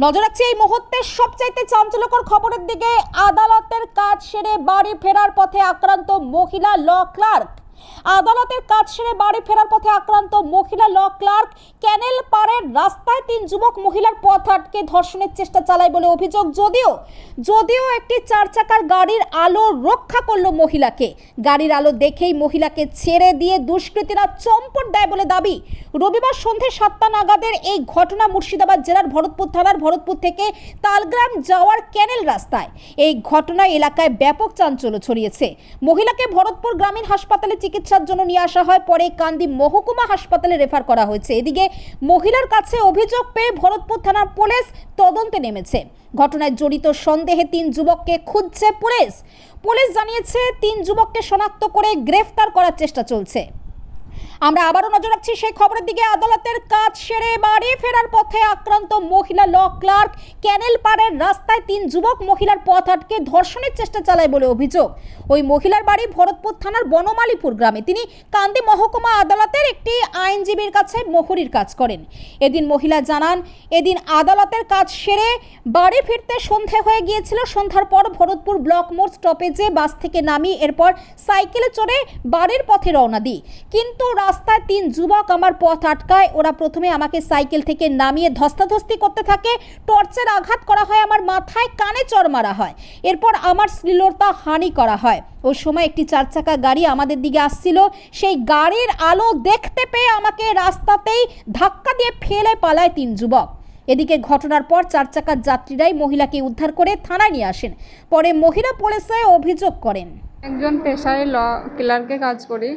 নজর রাখছি এই মুহূর্তে সবচাইতে চাঞ্চল্যকর খবরের দিকে। আদালতের কাজ সেরে বাড়ি ফেরার পথে আক্রান্ত মহিলা ল ক্লার্ক। আদালতের কাজ সেরে বাড়ি ফেরার পথে আক্রান্ত মহিলা ল ক্লার্ক ক্যানেল পাড়ের রাস্তায় 3 যুবক মহিলার পথ আটকে ধর্ষণের চেষ্টা চালায় বলে অভিযোগ। যদিও একটি 4 চাকার গাড়ির আলো রক্ষা করলো মহিলাকে। গাড়ির আলো দেখেই মহিলাকে ছেড়ে দিয়ে দুষ্কৃতীরা চম্পট দেয় বলে দাবি। রবিবার সন্ধ্যে 7টা নাগাদের এই ঘটনা মুর্শিদাবাদ জেলার ভরতপুর থানার ভরতপুর থেকে তালগ্রাম যাওয়ার ক্যানেল রাস্তায়। এই ঘটনায় এলাকায় ব্যাপক চাঞ্চল্য ছড়িয়েছে। মহিলাকে ভরতপুর গ্রামীণ হাসপাতালে চিকিৎসার জন্য নিয়ে আসা হয়, পরে কান্দি মহকুমা হাসপাতালে রেফার করা হয়েছে। এদিকে মহিলার কাছে অভিযোগ পেয়ে ভরতপুর থানার পুলিশ তদন্তে নেমেছে। ঘটনায় জড়িত সন্দেহে 3 যুবককে খুঁজছে পুলিশ জানিয়েছে 3 যুবককে শনাক্ত করে গ্রেফতার করার চেষ্টা চলছে। আমরা আবারও নজর রাখছি সেই খবরের দিকে। আদালতের কাজ সেরে বাড়ি ফেরার পথে আক্রান্ত মহিলা ল ক্লার্ক ক্যানেল পাড়ের রাস্তায় 3 যুবক মহিলার পথ আটকে ধর্ষণের চেষ্টা চালায় বলে অভিযোগ। ওই মহিলার বাড়ি ভরতপুর থানার বনমালীপুর গ্রামে। তিনি কান্দি মহকুমা আদালতের একটি আইনজীবীর কাছে মোহরির কাজ করেন। এদিন মহিলা জানান, এদিন আদালতের কাজ সেরে বাড়ি ফিরতে সন্ধে হয়ে গিয়েছিল। সন্ধ্যার পর ভরতপুর ব্লক মোড় স্টপেজে বাস থেকে নামি এরপর সাইকেলে চড়ে বাড়ির পথে রওনা দিই, কিন্তু রাস্তায় 3 যুবক আমার পথ আটকায়। ওরা প্রথমে আমাকে সাইকেল থেকে নামিয়ে ধস্তাধস্তি করতে থাকে। টর্চের আঘাত করা হয়, আমার মাথায় কানে চড় মারা হয়। এরপর আমার শ্লীলতা হানি করা হয়। ওই সময় একটি 4 চাকা গাড়ি আমাদের দিকে আসছিল। সেই গাড়ির আলো দেখতে পেয়ে আমাকে রাস্তাতেই ধাক্কা দিয়ে ফেলে পালায় 3 যুবক। এদিকে ঘটনার পর 4 চাকার যাত্রীরাই মহিলাকে উদ্ধার করে থানায় নিয়ে আসেন। পরে মহিলা পুলিশে অভিযোগ করেন। একজন পেশায় ল ক্লার্কে কাজ করি,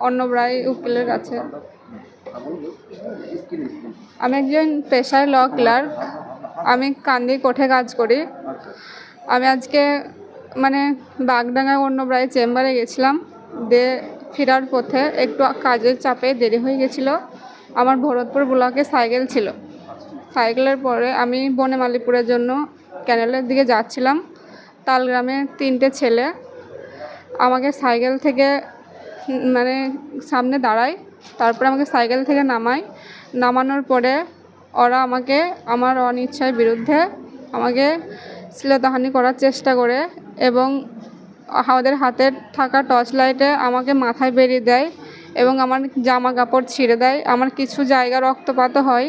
অন্নব্রাই উকিলের কাছে। আমি একজন পেশায় ল ক্লার্ক, আমি কান্দি কোর্টে কাজ করি। আমি আজকে বাগডাঙ্গা অন্নব্রাই চেম্বারে গেছিলাম, দিয়ে ফেরার পথে একটু কাজের চাপে দেরি হয়ে গেছিলো। আমার ভরতপুর ব্লকে সাইকেল ছিল। সাইকেলের পরে আমি বনমালীপুরের জন্য ক্যানেলের দিকে যাচ্ছিলাম। তালগ্রামে 3টে ছেলে আমাকে সাইকেল থেকে সামনে দাঁড়ায়, তারপরে আমাকে সাইকেল থেকে নামানোর পরে ওরা আমাকে আমার অনিচ্ছার বিরুদ্ধে আমাকে শ্লীলতাহানি করার চেষ্টা করে এবং ওদের হাতে থাকা টর্চ লাইটে আমাকে মাথায় বেরিয়ে দেয় এবং আমার জামা কাপড় ছিঁড়ে দেয়। আমার কিছু জায়গা রক্তপাত হয়।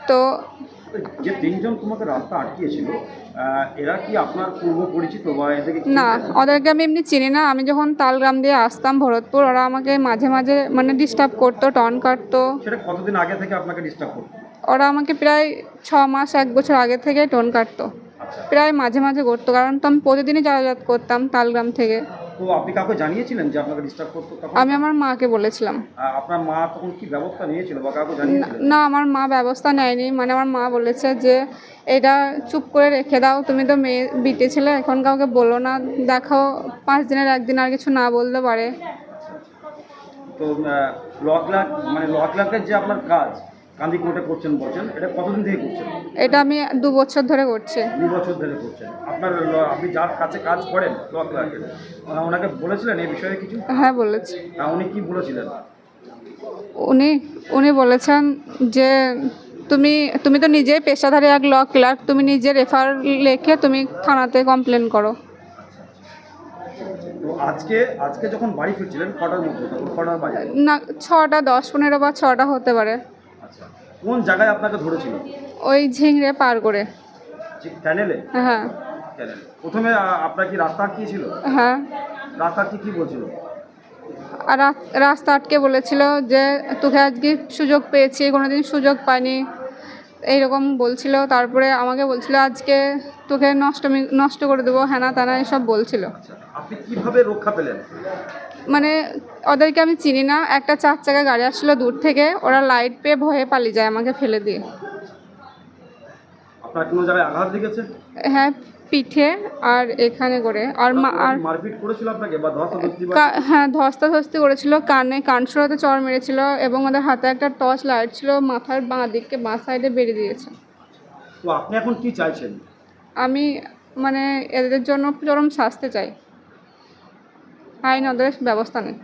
তো যে 3 জন তোমাকে রাস্তা আটকিয়েছিল, এরা কি আপনার পূর্ব পরিচিত বা এদেরকে? না, ওদেরকে আমি এমনি চিনি না। আমি যখন তালগ্রাম দিয়ে আসতাম ভরতপুর, ওরা আমাকে মাঝে মাঝে ডিস্টার্ব করতো, টন কাটতো। সেটা কতদিন আগে থেকে আপনাকে ডিস্টার্ব করতো? ওরা আমাকে প্রায় 6 মাস 1 বছর আগে থেকে টোন কাটতো। প্রায় মাঝে মাঝে করতো, কারণ তো আমি প্রতিদিনই যাতায়াত করতাম তালগ্রাম থেকে। তো আপনি কাউকে জানিয়েছিলেন যে আপনাকে ডিস্টার্ব করতো? আমি আমার মাকে বলেছিলাম। আপনার মা তখন কি ব্যবস্থা নিয়েছিল বা কাউকে জানিয়েছিলেন? না, আমার মা ব্যবস্থা নেয়নি। আমার মা বলেছে যে এটা চুপ করে রেখে দাও, তুমি তো মেয়ে বিটে ছেলে, এখন কাউকে বলো না, দেখো 5 দিনের একদিন আর কিছু না বলতে পারে। তো ল ক্লার্কের যে আপনার কাজ কান্দি কোর্টে করছেন বলছেন, এটা কতদিন থেকে করছেন? এটা আমি 2 বছর ধরে করছি। 2 বছর ধরে করছেন। আপনি যার কাছে কাজ করেন ল ক্লার্কের, ওনাকে বলেছিলেন এই বিষয়ে কিছু? হ্যাঁ, বলেছি। উনি কি বলেছিলেন? উনি বলেছেন যে তুমি তো নিজেই পেশাধারী এক ল ক্লার্ক, তুমি নিজে রেফার লিখে তুমি থানাতে কমপ্লেন করো। তো আজকে যখন বাড়ি ফিরছিলেন কটার মধ্যে? কটার বাজে? না, 6টা 10-15 বা 6টা হতে পারে। আচ্ছা, কোন জায়গায় আপনাকে ধরেছিল? ওই ঝিংড়ে পার করে। ক্যানেলে? হ্যাঁ। ক্যানেলে প্রথমে আপনার কি রাস্তা আটকিয়েছিল? হ্যাঁ। রাস্তা কি বলছিল? আর রাস্তা আটকে বলেছিল যে তোকে আজকে সুযোগ পেয়েছি, কোনোদিন সুযোগ পাইনি, এইরকম বলছিল। তারপরে আমাকে বলছিল আজকে তোকে নষ্ট করে দেবো, হ্যানা তানা এসব বলছিল। আপনি কিভাবে রক্ষা পেলেন? ওদেরকে আমি চিনি না। একটা 4 চাকা গাড়ি আসছিল দূর থেকে, ওরা লাইট পেয়ে ভয়ে পালিয়ে যায় আমাকে ফেলে দিয়ে। আপনার কোনো জায়গায় আঘাত লেগেছে? হ্যাঁ, পিঠে আর এখানে করে। আর মারপিট করেছিল আপনাকে বা ধস্তাধস্তি? হ্যাঁ, ধস্তাধস্তি করেছিল, কানসুরাতে চড় মেরেছিল এবং ওদের হাতে একটা টর্চ লাইট ছিল, মাথার বাঁ সাইডে বেরিয়ে দিয়েছে। তো আপনি এখন কি চাইছেন? আমি এদের জন্য চরম শাস্তি চাই, আইন ওদের ব্যবস্থা নেই।